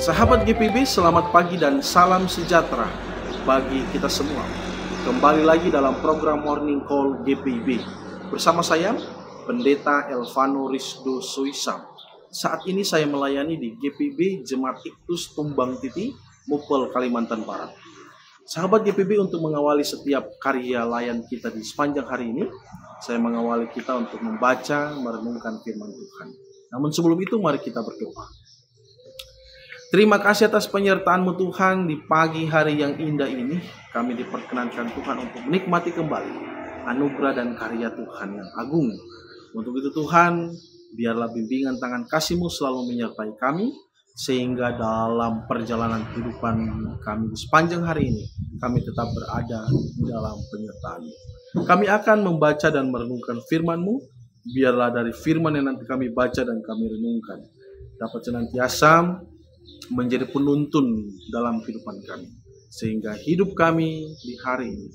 Sahabat GPB, selamat pagi dan salam sejahtera bagi kita semua. Kembali lagi dalam program Morning Call GPB. Bersama saya, Pendeta Elvano Rizdo Soisam. Saat ini saya melayani di GPB Jemaat Iktus Tumbang Titi, Mupel, Kalimantan Barat. Sahabat GPB, untuk mengawali setiap karya layan kita di sepanjang hari ini, saya mengawali kita untuk membaca, merenungkan firman Tuhan. Namun sebelum itu, mari kita berdoa. Terima kasih atas penyertaan-Mu Tuhan di pagi hari yang indah ini. Kami diperkenankan Tuhan untuk menikmati kembali anugerah dan karya Tuhan yang agung. Untuk itu Tuhan, biarlah bimbingan tangan kasih-Mu selalu menyertai kami, sehingga dalam perjalanan kehidupan kami di sepanjang hari ini, kami tetap berada di dalam penyertaan-Mu. Kami akan membaca dan merenungkan firman-Mu. Biarlah dari firman yang nanti kami baca dan kami renungkan dapat senantiasa menjadi penuntun dalam kehidupan kami, sehingga hidup kami di hari ini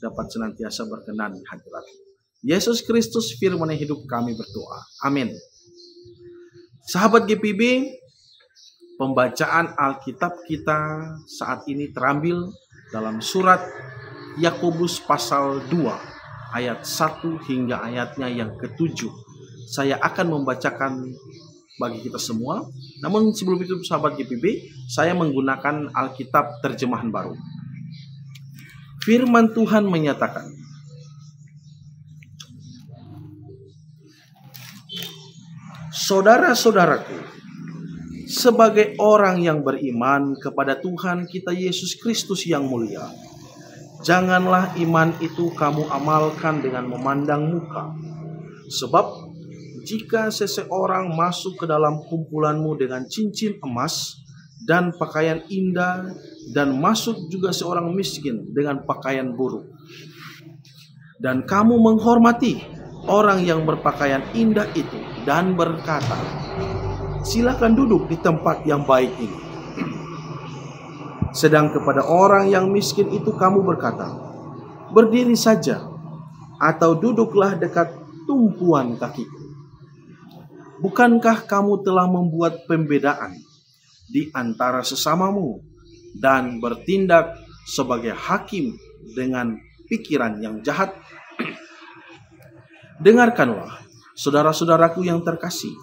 dapat senantiasa berkenan di hadirat Yesus Kristus, firman yang hidup, kami berdoa. Amin. Sahabat GPB, pembacaan Alkitab kita saat ini terambil dalam surat Yakobus pasal 2 ayat 1 hingga ayatnya yang ke-7. Saya akan membacakan bagi kita semua. Namun sebelum itu, sahabat GPB, saya menggunakan Alkitab terjemahan baru. Firman Tuhan menyatakan, saudara-saudaraku, sebagai orang yang beriman kepada Tuhan kita Yesus Kristus yang mulia, janganlah iman itu kamu amalkan dengan memandang muka. Sebab jika seseorang masuk ke dalam kumpulanmu dengan cincin emas dan pakaian indah, dan masuk juga seorang miskin dengan pakaian buruk, dan kamu menghormati orang yang berpakaian indah itu dan berkata, silakan duduk di tempat yang baik ini, sedang kepada orang yang miskin itu kamu berkata, berdiri saja atau duduklah dekat tumpuan kakiku. Bukankah kamu telah membuat pembedaan di antara sesamamu dan bertindak sebagai hakim dengan pikiran yang jahat? Dengarkanlah, saudara-saudaraku yang terkasih.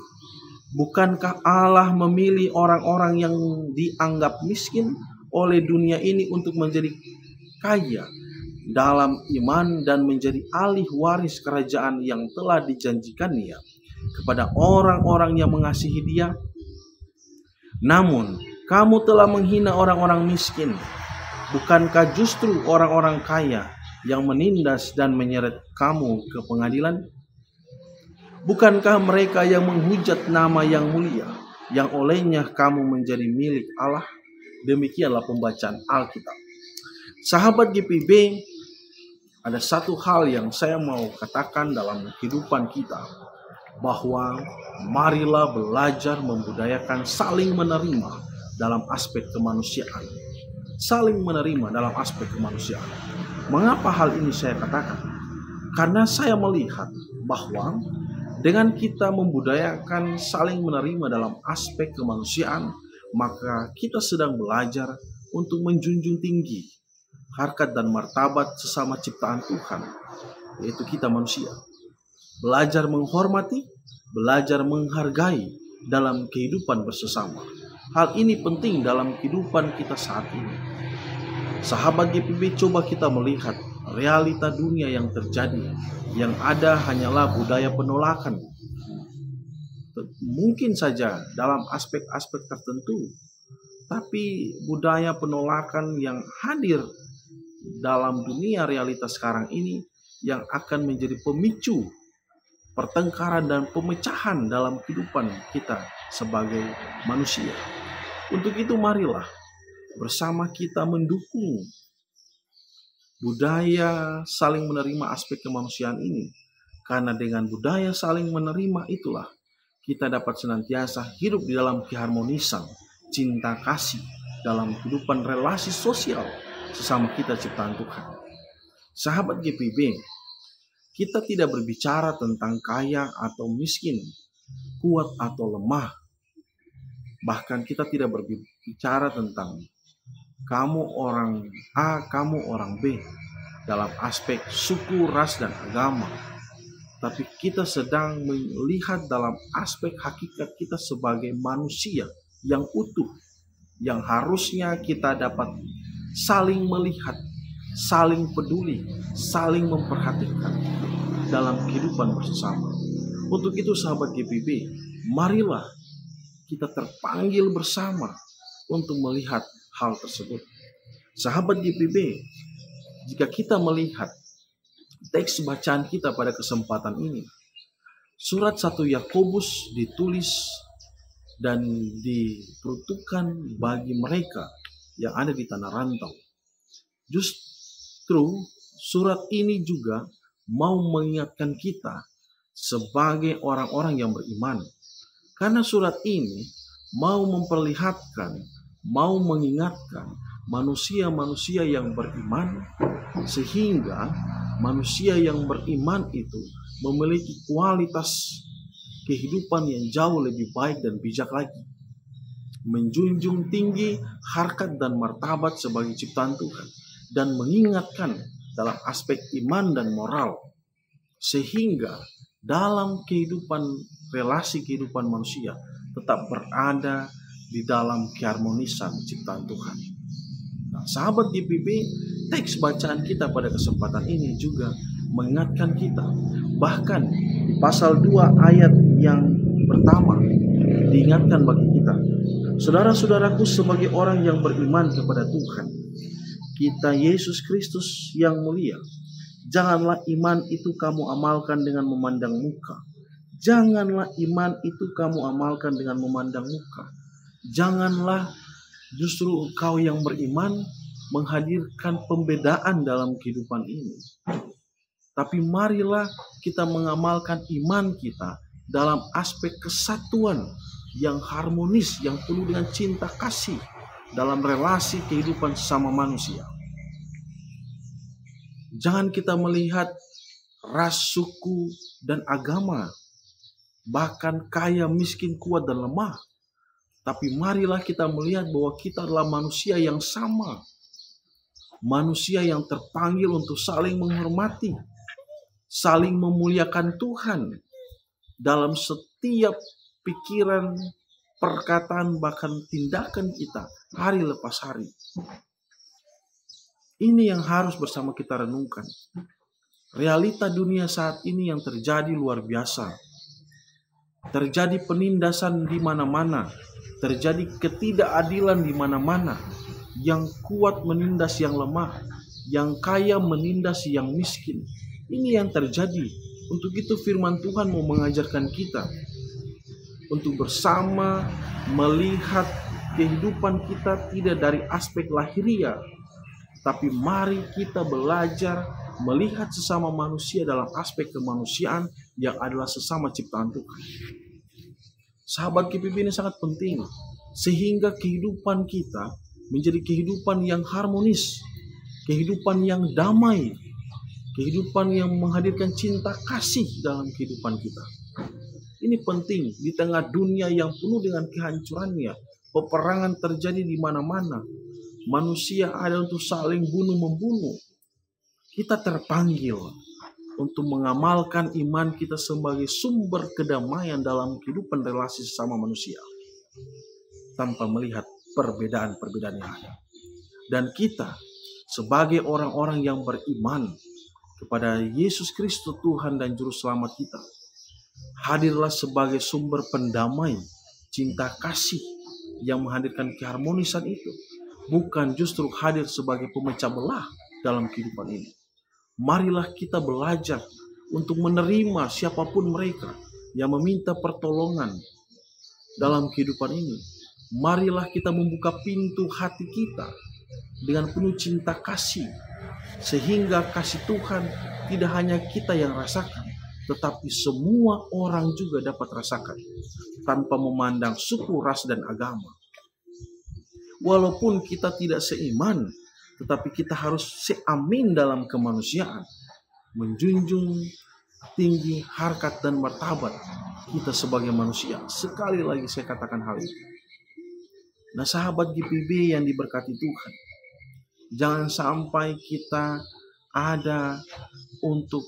Bukankah Allah memilih orang-orang yang dianggap miskin oleh dunia ini untuk menjadi kaya dalam iman dan menjadi ahli waris kerajaan yang telah dijanjikannya kepada orang-orang yang mengasihi Dia? Namun kamu telah menghina orang-orang miskin. Bukankah justru orang-orang kaya yang menindas dan menyeret kamu ke pengadilan? Bukankah mereka yang menghujat nama yang mulia, yang olehnya kamu menjadi milik Allah? Demikianlah pembacaan Alkitab. Sahabat GPB, ada satu hal yang saya mau katakan dalam kehidupan kita, bahwa marilah belajar membudayakan saling menerima dalam aspek kemanusiaan. Saling menerima dalam aspek kemanusiaan. Mengapa hal ini saya katakan? Karena saya melihat bahwa dengan kita membudayakan saling menerima dalam aspek kemanusiaan, maka kita sedang belajar untuk menjunjung tinggi harkat dan martabat sesama ciptaan Tuhan, yaitu kita manusia. Belajar menghormati, belajar menghargai dalam kehidupan bersama. Hal ini penting dalam kehidupan kita saat ini. Sahabat GPB, coba kita melihat realita dunia yang terjadi. Yang ada hanyalah budaya penolakan. Mungkin saja dalam aspek-aspek tertentu, tapi budaya penolakan yang hadir dalam dunia realitas sekarang ini yang akan menjadi pemicu pertengkaran dan pemecahan dalam kehidupan kita sebagai manusia. Untuk itu marilah bersama kita mendukung budaya saling menerima aspek kemanusiaan ini. Karena dengan budaya saling menerima itulah kita dapat senantiasa hidup di dalam keharmonisan, cinta kasih dalam kehidupan relasi sosial sesama kita ciptaan Tuhan. Sahabat GPB, kita tidak berbicara tentang kaya atau miskin, kuat atau lemah, Bahkan kita tidak berbicara tentang kamu orang A, kamu orang B dalam aspek suku, ras, dan agama. Tapi kita sedang melihat dalam aspek hakikat kita sebagai manusia yang utuh, yang harusnya kita dapat saling melihat, saling peduli, saling memperhatikan dalam kehidupan bersama. Untuk itu sahabat GPB, marilah kita terpanggil bersama untuk melihat hal tersebut. Sahabat GPB, jika kita melihat teks bacaan kita pada kesempatan ini, surat 1 Yakobus ditulis dan diperuntukkan bagi mereka yang ada di tanah rantau. Justru surat ini juga mau mengingatkan kita sebagai orang-orang yang beriman. Karena surat ini mau memperlihatkan, mau mengingatkan manusia-manusia yang beriman, sehingga manusia yang beriman itu memiliki kualitas kehidupan yang jauh lebih baik dan bijak lagi. Menjunjung tinggi harkat dan martabat sebagai ciptaan Tuhan, dan mengingatkan dalam aspek iman dan moral, sehingga dalam relasi kehidupan manusia tetap berada di dalam keharmonisan ciptaan Tuhan. Nah, sahabat GPB, teks bacaan kita pada kesempatan ini juga mengingatkan kita. Bahkan di pasal 2 ayat yang pertama diingatkan bagi kita, saudara-saudaraku sebagai orang yang beriman kepada Tuhan kita Yesus Kristus yang mulia, janganlah iman itu kamu amalkan dengan memandang muka. Janganlah iman itu kamu amalkan dengan memandang muka. Janganlah justru engkau yang beriman menghadirkan pembedaan dalam kehidupan ini. Tapi marilah kita mengamalkan iman kita dalam aspek kesatuan yang harmonis, yang penuh dengan cinta kasih dalam relasi kehidupan sesama manusia. Jangan kita melihat ras, suku, dan agama, bahkan kaya, miskin, kuat, dan lemah. Tapi marilah kita melihat bahwa kita adalah manusia yang sama. Manusia yang terpanggil untuk saling menghormati, saling memuliakan Tuhan dalam setiap pikiran, perkataan, bahkan tindakan kita hari lepas hari. Ini yang harus bersama kita renungkan. Realita dunia saat ini yang terjadi luar biasa. Terjadi penindasan di mana-mana, terjadi ketidakadilan di mana-mana. Yang kuat menindas yang lemah, yang kaya menindas yang miskin. Ini yang terjadi. Untuk itu firman Tuhan mau mengajarkan kita untuk bersama melihat kehidupan kita tidak dari aspek lahiriah, tapi mari kita belajar melihat sesama manusia dalam aspek kemanusiaan yang adalah sesama ciptaan Tuhan. Sahabat GPB, ini sangat penting sehingga kehidupan kita menjadi kehidupan yang harmonis, kehidupan yang damai, kehidupan yang menghadirkan cinta kasih dalam kehidupan kita. Ini penting di tengah dunia yang penuh dengan kehancurannya. Peperangan terjadi di mana-mana. Manusia ada untuk saling bunuh-membunuh. Kita terpanggil untuk mengamalkan iman kita sebagai sumber kedamaian dalam kehidupan relasi sesama manusia, tanpa melihat perbedaan-perbedaan yang ada. Dan kita sebagai orang-orang yang beriman kepada Yesus Kristus Tuhan dan Juru Selamat kita, hadirlah sebagai sumber pendamai, cinta kasih yang menghadirkan keharmonisan itu, bukan justru hadir sebagai pemecah belah dalam kehidupan ini. Marilah kita belajar untuk menerima siapapun mereka yang meminta pertolongan dalam kehidupan ini. Marilah kita membuka pintu hati kita dengan penuh cinta kasih, sehingga kasih Tuhan tidak hanya kita yang rasakan, tetapi semua orang juga dapat rasakan, tanpa memandang suku, ras, dan agama. Walaupun kita tidak seiman, tetapi kita harus seamin dalam kemanusiaan, menjunjung tinggi harkat dan martabat kita sebagai manusia. Sekali lagi saya katakan hal ini. Nah, sahabat GPB yang diberkati Tuhan, jangan sampai kita ada untuk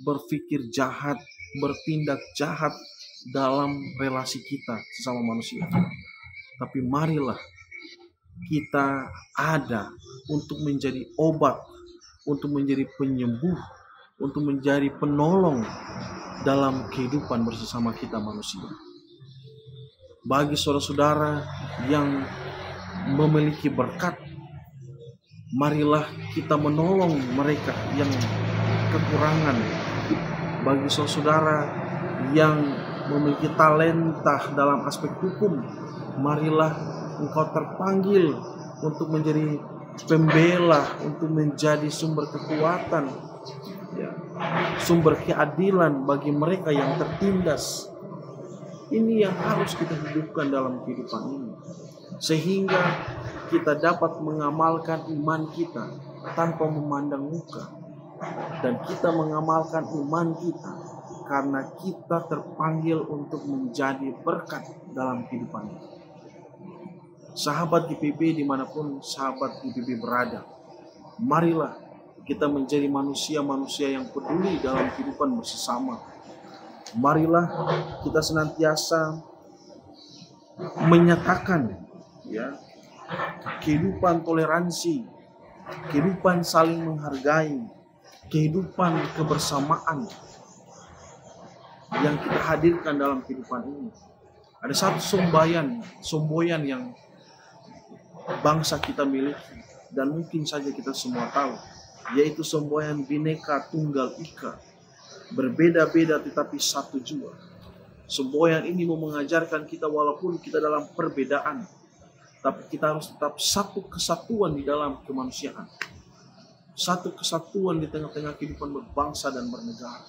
berpikir jahat, bertindak jahat dalam relasi kita sesama manusia. Tapi marilah kita ada untuk menjadi obat, untuk menjadi penyembuh, untuk menjadi penolong dalam kehidupan bersama kita manusia. Bagi saudara-saudara yang memiliki berkat, marilah kita menolong mereka yang kekurangan. Bagi saudara yang memiliki talenta dalam aspek hukum, marilah engkau terpanggil untuk menjadi pembela, untuk menjadi sumber kekuatan, sumber keadilan bagi mereka yang tertindas. Ini yang harus kita hidupkan dalam kehidupan ini, sehingga kita dapat mengamalkan iman kita tanpa memandang muka, dan kita mengamalkan iman kita karena kita terpanggil untuk menjadi berkat dalam kehidupan ini. Sahabat GPB dimanapun sahabat GPB berada, marilah kita menjadi manusia-manusia yang peduli dalam kehidupan bersama. Marilah kita senantiasa menyatakan kehidupan toleransi, kehidupan saling menghargai, kehidupan kebersamaan yang kita hadirkan dalam kehidupan ini. Ada satu semboyan yang bangsa kita miliki, dan mungkin saja kita semua tahu, yaitu semboyan Bhinneka Tunggal Ika, berbeda-beda tetapi satu jua. Semboyan ini mau mengajarkan kita walaupun kita dalam perbedaan, tapi kita harus tetap satu kesatuan di dalam kemanusiaan, satu kesatuan di tengah-tengah kehidupan berbangsa dan bernegara,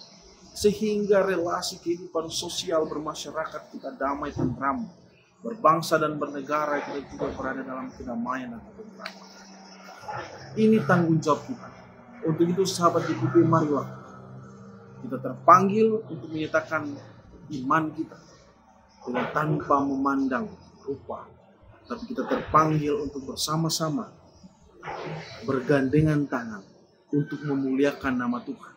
sehingga relasi kehidupan sosial bermasyarakat kita damai tentram, berbangsa dan bernegara kita juga berada dalam kedamaian dan ketentraman. Ini tanggung jawab kita. Untuk itu sahabat GPB, marilah kita terpanggil untuk menyatakan iman kita dengan tanpa memandang rupa, tapi kita terpanggil untuk bersama-sama bergandengan tangan untuk memuliakan nama Tuhan.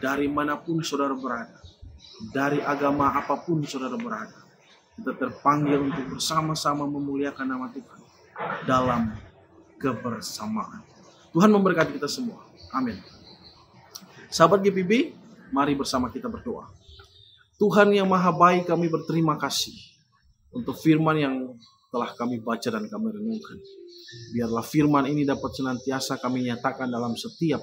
Dari manapun saudara berada, dari agama apapun saudara berada, kita terpanggil untuk bersama-sama memuliakan nama Tuhan dalam kebersamaan. Tuhan memberkati kita semua. Amin. Sahabat GPB, mari bersama kita berdoa. Tuhan yang maha baik, kami berterima kasih untuk firman yang telah kami baca dan kami renungkan. Biarlah firman ini dapat senantiasa kami nyatakan dalam setiap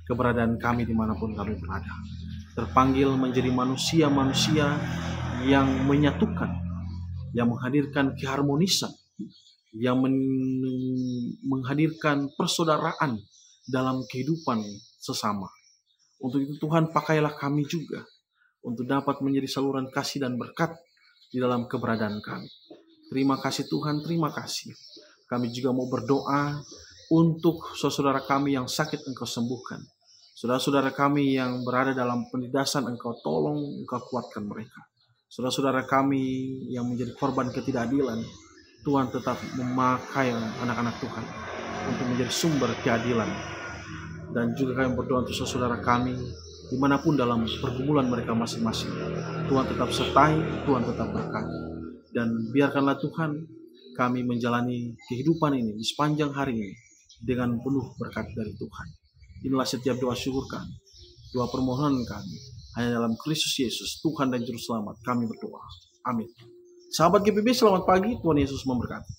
keberadaan kami dimanapun kami berada. Terpanggil menjadi manusia-manusia yang menyatukan, yang menghadirkan keharmonisan, yang menghadirkan persaudaraan dalam kehidupan sesama. Untuk itu Tuhan, pakailah kami juga untuk dapat menjadi saluran kasih dan berkat di dalam keberadaan kami. Terima kasih Tuhan, terima kasih. Kami juga mau berdoa untuk saudara kami yang sakit, Engkau sembuhkan. Saudara-saudara kami yang berada dalam penindasan, Engkau tolong, Engkau kuatkan mereka. Saudara-saudara kami yang menjadi korban ketidakadilan, Tuhan tetap memakai anak-anak Tuhan untuk menjadi sumber keadilan. Dan juga kami berdoa untuk saudara kami dimanapun dalam pergumulan mereka masing-masing. Tuhan tetap sertai, Tuhan tetap berkati. Dan biarkanlah Tuhan kami menjalani kehidupan ini di sepanjang hari ini dengan penuh berkat dari Tuhan. Inilah setiap doa syukur kami, doa permohonan kami. Hanya dalam Kristus Yesus, Tuhan dan Juru Selamat, kami berdoa. Amin. Sahabat GPB, selamat pagi. Tuhan Yesus memberkati.